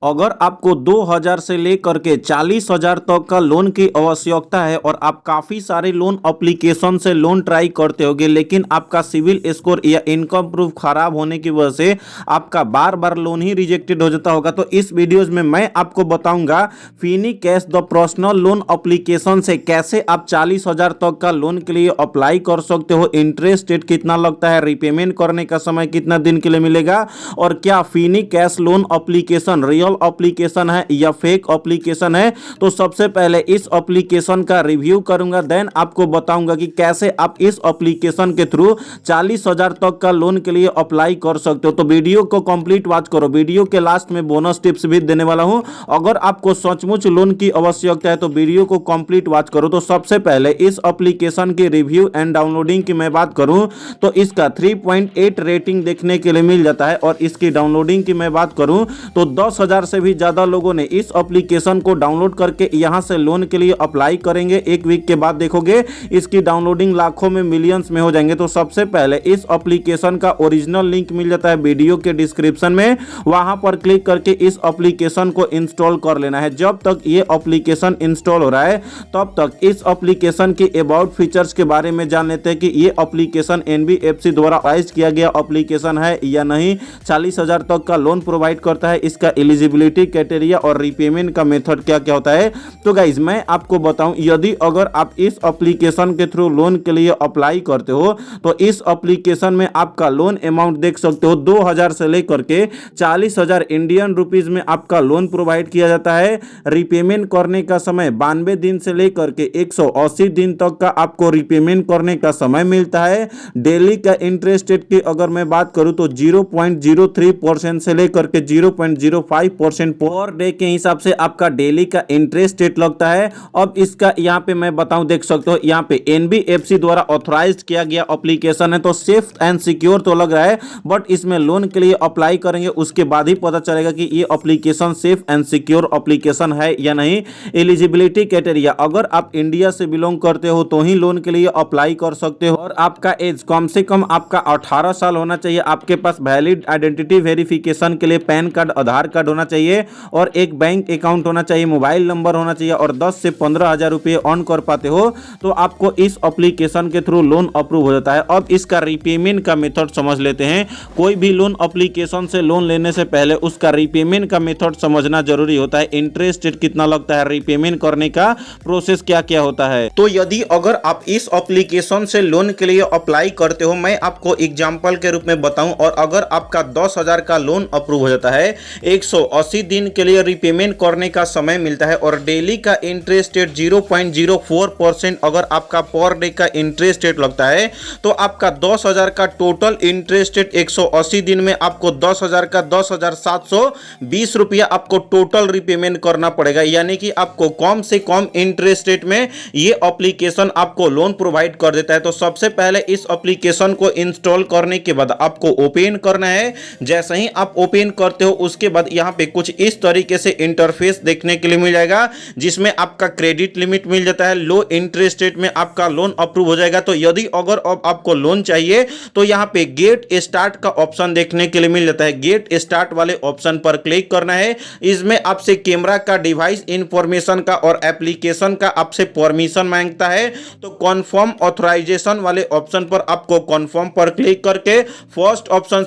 अगर आपको 2000 से लेकर के 40,000 तक का लोन की आवश्यकता है और आप काफ़ी सारे लोन एप्लीकेशन से लोन ट्राई करते होगे, लेकिन आपका सिविल स्कोर या इनकम प्रूफ खराब होने की वजह से आपका बार बार लोन ही रिजेक्टेड हो जाता होगा, तो इस वीडियोज़ में मैं आपको बताऊंगा फिनीकैश द पर्सनल लोन एप्लीकेशन से कैसे आप 40,000 तक का लोन के लिए अप्लाई कर सकते हो, इंटरेस्ट रेट कितना लगता है, रीपेमेंट करने का समय कितना दिन के लिए मिलेगा, और क्या फिनीकैश लोन एप्लीकेशन रियल एप्लीकेशन है या फेक एप्लीकेशन है। तो सबसे पहले इस एप्लीकेशन का रिव्यू करूंगा, देन आपको बताऊंगा कि कैसे आप इस एप्लीकेशन के थ्रू 40,000 तक का लोन के लिए अप्लाई कर सकते हो। तो वीडियो को कंप्लीट वॉच करो, वीडियो के लास्ट में बोनस टिप्स भी देने वाला हूं। अगर आपको सचमुच लोन की आवश्यकता है तो वीडियो को कंप्लीट वॉच करो। तो सबसे पहले इस एप्लीकेशन की रिव्यू एंड डाउनलोडिंग की मैं बात करूं तो इसका 3.8 रेटिंग देखने के लिए मिल जाता है, और इसकी डाउनलोडिंग की मैं बात करूं तो 10,000 से भी ज्यादा लोगों ने इस एप्लीकेशन को डाउनलोड करके यहां से लोन के लिए अप्लाई करेंगे। एक वीक के बाद देखोगे इसकी डाउनलोडिंग लाखों में, मिलियंस में हो जाएंगे। तो सबसे पहले इस एप्लीकेशन का ओरिजिनल लिंक मिल जाता है वीडियो के डिस्क्रिप्शन में, वहां पर क्लिक करके इस एप्लीकेशन को इंस्टॉल कर लेना है। जब तक ये एप्लीकेशन इंस्टॉल हो रहा है तब तक इस एप्लीकेशन के अबाउट फीचर्स के बारे में जान लेते हैं कि ये एप्लीकेशन एनबीएफसी द्वारा ऑथराइज्ड किया गया एप्लीकेशन है या नहीं, 40,000 तक का लोन प्रोवाइड करता है, इसका एलिजिबिलिटी क्राइटेरिया और रीपेमेंट का मेथड क्या क्या होता है। तो गाइज मैं आपको बताऊं, यदि अगर आप इस एप्लीकेशन के थ्रू लोन के लिए अप्लाई करते हो तो इस एप्लीकेशन में आपका लोन अमाउंट देख सकते हो 2000 से लेकर के 40,000 इंडियन रुपीज में आपका लोन प्रोवाइड किया जाता है। रीपेमेंट करने का समय 92 दिन से लेकर के 180 दिन तक का आपको रीपेमेंट करने का समय मिलता है। डेली का इंटरेस्ट रेट की अगर मैं बात करूं तो 0.03% से लेकर के 0.05% पर डे के हिसाब से आपका डेली का इंटरेस्ट रेट लगता है। अब इसका यहां पे मैं बताऊं, देख सकते हो यहां पे एनबीएफसी द्वारा ऑथराइज्ड किया गया एप्लीकेशन है, तो सेफ एंड सिक्योर तो लग रहा है, बट इसमें लोन के लिए अप्लाई करेंगे उसके बाद ही पता चलेगा कि ये application safe and secure application है या नहीं। एलिजिबिलिटी क्राइटेरिया, अगर आप इंडिया से बिलोंग करते हो तो ही लोन के लिए अप्लाई कर सकते हो, और आपका एज कम से कम आपका 18 साल होना चाहिए, आपके पास वैलिड आइडेंटिटी वेरिफिकेशन के लिए पैन कार्ड, आधार कार्ड होना चाहिए, और एक बैंक अकाउंट होना चाहिए, मोबाइल नंबर होना चाहिए, और 10 से 15,000 रुपये अर्न कर पाते हो तो आपको इस एप्लीकेशन के थ्रू लोन अप्रूव हो जाता है। अब इसका रीपेमेंट का मेथड समझ लेते हैं। कोई भी लोन एप्लीकेशन से लोन लेने से पहले उसका रीपेमेंट का मेथड समझना जरूरी होता है। इंटरेस्ट रेट कितना लगता है, रीपेमेंट करने का प्रोसेस क्या क्या होता है। तो यदि अगर आप इस एप्लीकेशन से लोन के लिए अप्लाई करते हो, मैं आपको एग्जांपल के रूप में बताऊं, और अगर आपका 10,000 का लोन अप्रूव हो जाता है, 180 दिन के लिए रीपेमेंट करने का समय मिलता है, और डेली का इंटरेस्ट रेट 0.04% अगर आपका पर डे का इंटरेस्ट रेट लगता है, तो आपका 10,000 का टोटल इंटरेस्ट रेट 180 दिन में आपको 10,000 का 10,720 रुपया आपको टोटल रीपेमेंट करना पड़ेगा। यानी कि आपको कम से कम इंटरेस्ट रेट में ये एप्लीकेशन आपको लोन प्रोवाइड कर देता है। तो सबसे पहले इस एप्लीकेशन को इंस्टॉल करने के बाद आपको ओपन करना है। जैसे ही आप ओपन करते हो उसके बाद यहाँ पे कुछ इस तरीके से इंटरफेस देखने के लिए मिल जाएगा, जिसमें आपका क्रेडिट लिमिट मिल जाता है, लो इंटरेस्ट रेट में आपका लोन अप्रूव हो जाएगा। तो यदि अगर अब आपको लोन चाहिए तो यहाँ पे गेट स्टार्ट का ऑप्शन देखने के लिए मिल जाता है। गेट स्टार्ट वाले ऑप्शन पर क्लिक करना है। इसमें आपसे कैमरा का, डिवाइस इंफॉर्मेशन का और एप्लीकेशन का आपसे परमिशन मांगता है। तो कन्फर्म ऑथराइजेशन वाले ऑप्शन पर आपको कन्फर्म पर क्लिक करके फर्स्ट ऑप्शन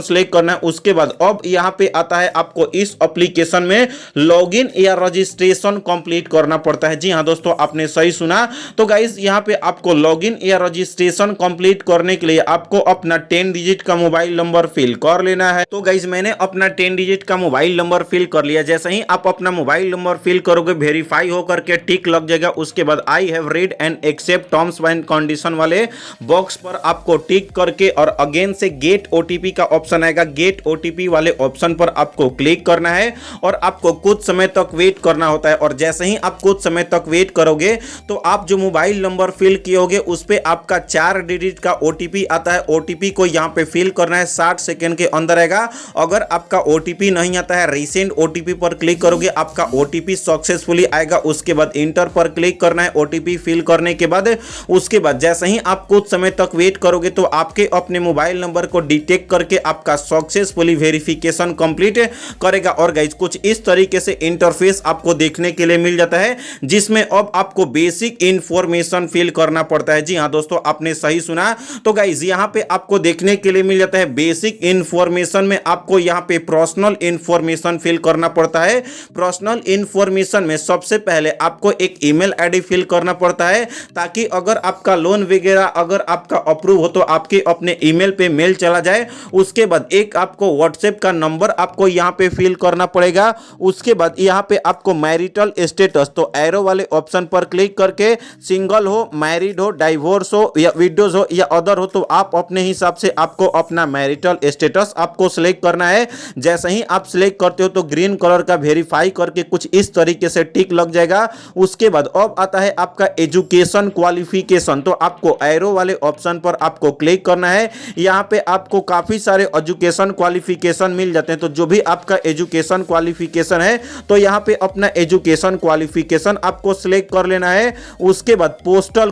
सेलेक्ट करना है। उसके बाद अब यहाँ पे आता है आपको इस एप्लीकेशन में लॉगिन या रजिस्ट्रेशन कंप्लीट करना पड़ता है। जी हाँ दोस्तों, आपने सही सुना। तो गाइस यहाँ पे आपको लॉगिन या रजिस्ट्रेशन कंप्लीट करने के लिए आपको अपना 10 डिजिट का मोबाइल नंबर फिल कर लेना है। तो गाइस मैंने अपना 10 डिजिट का मोबाइल नंबर फिल कर लिया। जैसे ही आप अपना मोबाइल नंबर फिल करोगे, वेरीफाई होकर के टिक लग जाएगा। उसके बाद I have read and accept terms and condition वाले बॉक्स पर आपको टिक करके और अगेन से गेट ओटीपी का ऑप्शन आएगा। गेट ओटीपी वाले ऑप्शन पर आपको क्लिक करना है और आपको कुछ समय तक वेट करना होता है। और जैसे ही आप कुछ समय तक वेट करोगे तो आप जो मोबाइल नंबर फिल किए होगे उस पे आपका 4 डिजिट का ओटीपी आता है। ओटीपी को यहाँ पे फिल करना है, 60 सेकंड के अंदर आएगा। अगर आपका ओटीपी नहीं आता है, रीसेंट ओटीपी पर क्लिक करोगे, आपका ओटीपी सक्सेसफुली आएगा। उसके बाद इंटर पर क्लिक करना है ओटीपी फिल करने के बाद। उसके बाद जैसे ही आप कुछ समय तक वेट करोगे तो आपके अपने मोबाइल नंबर को डिटेक्ट करके आपका सक्सेसफुली वेरिफिकेशन कंप्लीट करेगा। और गाइज कुछ इस तरीके से इंटरफेस आपको देखने के लिए मिल जाता है, जिसमें अब आपको बेसिक इंफॉर्मेशन फिल करना पड़ता है। जी हाँ दोस्तों, आपने सही सुना। तो गाइज यहाँ पे आपको देखने के लिए मिल जाता है बेसिक इंफॉर्मेशन में आपको यहाँ पे पर्सनल इंफॉर्मेशन फिल करना पड़ता है। पर्सनल इंफॉर्मेशन में सबसे पहले आपको एक ईमेल आईडी फिल करना पड़ता है, ताकि अगर आपका लोन वगैरह अगर आपका अप्रूव हो तो आपके अपने ईमेल पे मेल चला जाए। उसके बाद एक आपको व्हाट्सएप का नंबर आपको यहाँ पे फिल करना पड़ेगा। उसके बाद यहाँ पे आपको मैरिटल स्टेटस, तो एरो वाले ऑप्शन पर क्लिक करके सिंगल हो, मैरिड हो, डाइवोर्स हो या विडोज हो या अदर हो, तो आप अपने हिसाब से आपको अपना मैरिटल स्टेटस आपको सिलेक्ट करना है। जैसे ही आप सिलेक्ट करते हो तो ग्रीन कलर का वेरीफाई करके कुछ इस तरीके से टिक लग जाएगा। उसके बाद अब आता है आपका एजुकेशन क्वालिफिकेशन, तो आपको एरो वाले ऑप्शन पर आपको क्लिक करना है। यहाँ पे आपको काफी सारे एजुकेशन क्वालिफिकेशन मिल जाते हैं, तो जो भी आपका एजुकेशन क्वालिफिकेशन है तो यहाँ पे अपना एजुकेशन क्वालिफिकेशन आपको सिलेक्ट कर लेना है। उसके बाद पोस्टल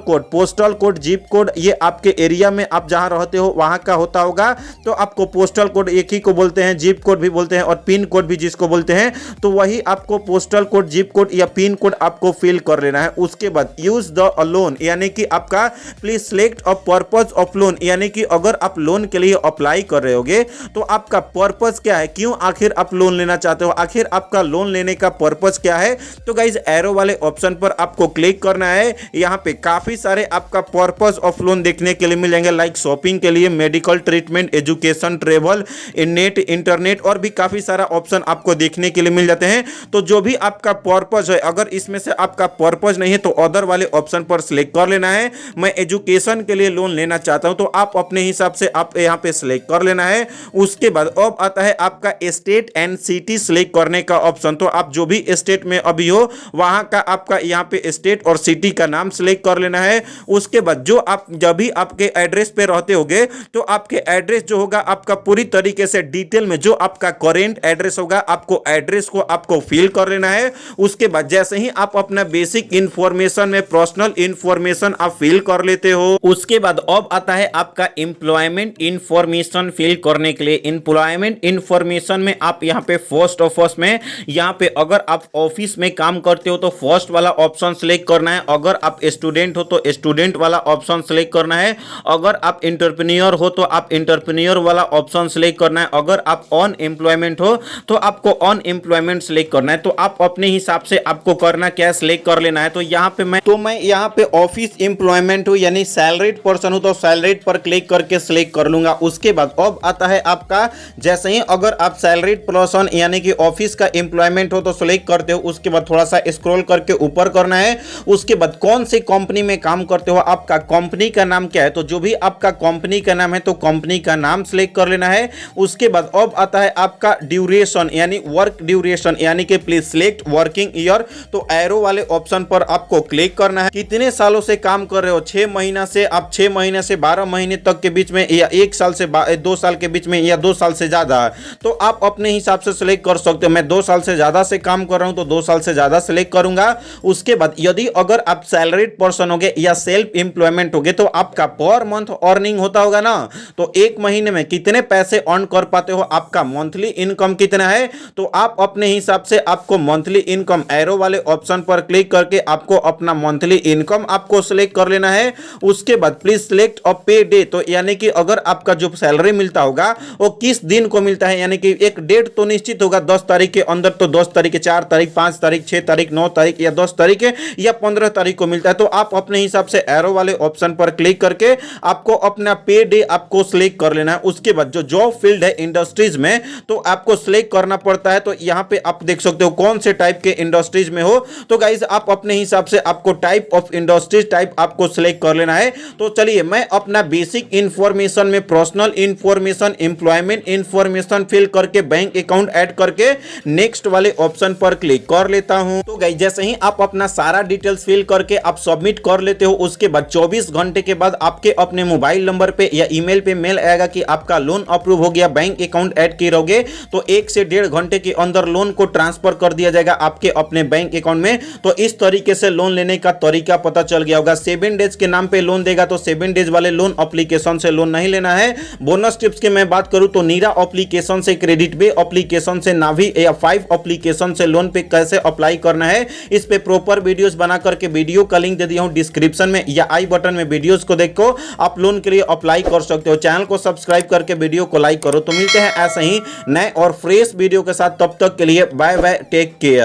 कोड, जिप कोड, ये आपके एरिया में आप जहां रहते हो वहां का होता होगा, तो आपको पोस्टल कोड एक ही को बोलते हैं, जिप कोड भी बोलते हैं और पिन कोड भी जिसको बोलते हैं, तो वही आपको पोस्टल कोड, जिप कोड या पिन कोड आपको फिल कर लेना है। उसके बाद यूज द लोन, यानी कि आपका please select a purpose of loan, यानी कि अगर आप लोन के लिए अप्लाई कर रहे होगे तो आपका पर्पस क्या है, क्यों आखिर आप लोन लेना चाहते हो, आखिर आपका लोन लेने का पर्पस क्या है। तो गाइज एरो वाले ऑप्शन पर आपको क्लिक करना है। यहाँ पे काफी सारे आपका पर्पस ऑफ लोन देखने के लिए मिल जाएंगे, लाइक शॉपिंग के लिए, medical treatment, education, travel, net, internet और भी काफी सारा ऑप्शन आपको देखने के लिए मिल जाते हैं। तो जो भी आपका पर्पस है, अगर इसमें से आपका पर्पस नहीं है तो अदर वाले ऑप्शन पर सिलेक्ट कर लेना है। मैं एजुकेशन के लिए लोन लेना चाहता हूं, तो आप अपने हिसाब से आप यहाँ पे सिलेक्ट कर लेना है। उसके बाद अब आता है आपका स्टेट एंड सिटी सिलेक्ट करने का ऑप्शन, तो आप जो भी स्टेट में अभी हो वहां का आपका यहाँ पे स्टेट और सिटी का नाम सिलेक्ट कर लेना है। उसके बाद जो आप जब भी आपके एड्रेस पे रहते होगे तो आपके एड्रेस जो होगा आपका पूरी तरीके से डिटेल में जो आपका करेंट एड्रेस होगा आपको एड्रेस को आपको फिल कर लेना है। उसके बाद जैसे ही आप अपना बेसिक इंफॉर्मेशन में पर्सनल इंफॉर्मेशन आप फिल कर लेते हो, उसके बाद अब आता है आपका एम्प्लॉयमेंट इंफॉर्मेशन फिल करने के लिए। एम्प्लॉयमेंट इंफॉर्मेशन में आप यहाँ पे फर्स्ट ऑफ फर्स्ट में यहाँ पे अगर आप ऑफिस में काम करते हो तो फर्स्ट वाला ऑप्शन सिलेक्ट करना है। अगर आप स्टूडेंट हो तो स्टूडेंट वाला ऑप्शन सिलेक्ट करना है। अगर आप एंटरप्रेन्योर हो तो आप एंटरप्रेन्योर वाला ऑप्शन सिलेक्ट करना है। अगर आप ऑन एम्प्लॉयमेंट हो तो आपको ऑन एम्प्लॉयमेंट सिलेक्ट करना है। तो आप अपने हिसाब से आपको करना क्या सिलेक्ट कर लेना है। तो यहाँ पे मैं यहाँ पे ऑफिस एम्प्लॉयमेंट हूँ, यानी सैलरीड पर्सन हूँ, तो सैलरीड पर क्लिक करके सिलेक्ट कर लूंगा। उसके बाद अब आता है आपका, जैसे ही अगर आप सैलरीड पर्सन यानी कि ऑफिस का एम्प्लॉयमेंट हो तो सिलेक्ट करते हो। उसके बाद थोड़ा सा स्क्रॉल करके ऊपर करना है। उसके बाद कौन सी कंपनी में काम करते हो, आपका कंपनी का नाम क्या है, तो जो भी आपका कंपनी का नाम है तो कंपनी का नाम सिलेक्ट कर लेना है। उसके बाद अब आता है आपका ड्यूरेशन यानी वर्क ड्यूरेशन, यानी कि प्लीज सिलेक्ट वर्किंग ईयर, तो एरो वाले ऑप्शन पर आपको क्लिक करना है। कितने सालों से काम कर रहे हो, 6 महीना से, आप 6 महीने से 12 महीने तक के बीच में, या 1 साल से 2 साल के बीच में, या 2 साल से ज्यादा, तो आप अपने हिसाब से सिलेक्ट कर सकते हो। मैं 2 साल से ज्यादा से काम कर रहा हूं तो 2 साल से ज्यादा सिलेक्ट करूंगा। उसके बाद यदि अगर आप सैलरीड पर्सन होगे या सेल्फ एम्प्लॉयमेंट होगे तो आपका पर मंथ अर्निंग होता होगा ना, तो एक महीने में कितने पैसे अर्न कर पाते हो, आपका मंथली इनकम कितना है, तो आप अपने हिसाब से आपको मंथली इनकम एरो वाले ऑप्शन पर क्लिक करके आपको अपना मंथली इनकम आपको सिलेक्ट कर लेना है। उसके बाद प्लीज सिलेक्ट अ पे डे, तो यानी कि अगर आपका जो सैलरी मिलता होगा वो किस दिन को मिलता है, यानी कि एक डेट तो निश्चित होगा 10 तारीख के अंदर, तो 10 तारीख, 4 तारीख, 5 तारीख, 6 तारीख, 9 तारीख या 10 तारीख या 15 तारीख को मिलता है। तो आप अपने हिसाब से एरो वाले ऑप्शन पर क्लिक करके आपको अपना पे डे आपको सिलेक्ट कर लेना है। उसके बाद जो जॉब फील्ड है इंडस्ट्रीज में तो आपको सिलेक्ट करना पड़ता है। तो यहां पे आप देख सकते हो कौन से टाइप के इंडस्ट्रीज में हो, तो गाइज आप अपने हिसाब से आपको टाइप ऑफ इंडस्ट्रीज टाइप आपको सिलेक्ट कर लेना है। तो चलिए मैं अपना बेसिक इंफॉर्मेशन में personal information, employment information fill करके बैंक अकाउंट ऐड करके नेक्स्ट वाले ऑप्शन पर क्लिक कर लेता हूं। तो गाइज जैसे ही आप अपना सारा डिटेल्स फिल करके आप सबमिट कर लेते हो, उसके बाद 24 घंटे के बाद आपके अपने मोबाइल नंबर पे या ईमेल पे मेल आएगा कि आपका लोन अप्रूव हो गया, बैंक अकाउंट ऐड किए रहोगे तो 1 से 1.5 घंटे के अंदर लोन को ट्रांसफर कर दिया जाएगा आपके अपने बैंक अकाउंट में। तो इस तरीके से लोन लेने का तरीका पता चल गया होगा। 7 डेज के नाम पे लोन देगा तो 7 डेज वाले लोन एप्लीकेशन से लोन नहीं लेना है। बोनस टिप्स की मैं बात करूं तो नीरा एप्लीकेशन से क्रेडिट बे एप्लीकेशन से, नावी या 5 एप्लीकेशन से लोन पे कैसे अप्लाई करना है, इस पे प्रॉपर वीडियोस बना करके वीडियो का लिंक दे दिया हूं डिस्क्रिप्शन में या आई बटन में। वीडियोस को देखो, आप लोन के लिए अप्लाई कर सकते हो। चैनल को सब्सक्राइब करके वीडियो को लाइक करो। तो मिलते हैं ऐसे ही नए और फ्रेश वीडियो के साथ, तब तक के लिए बाय बाय, टेक केयर।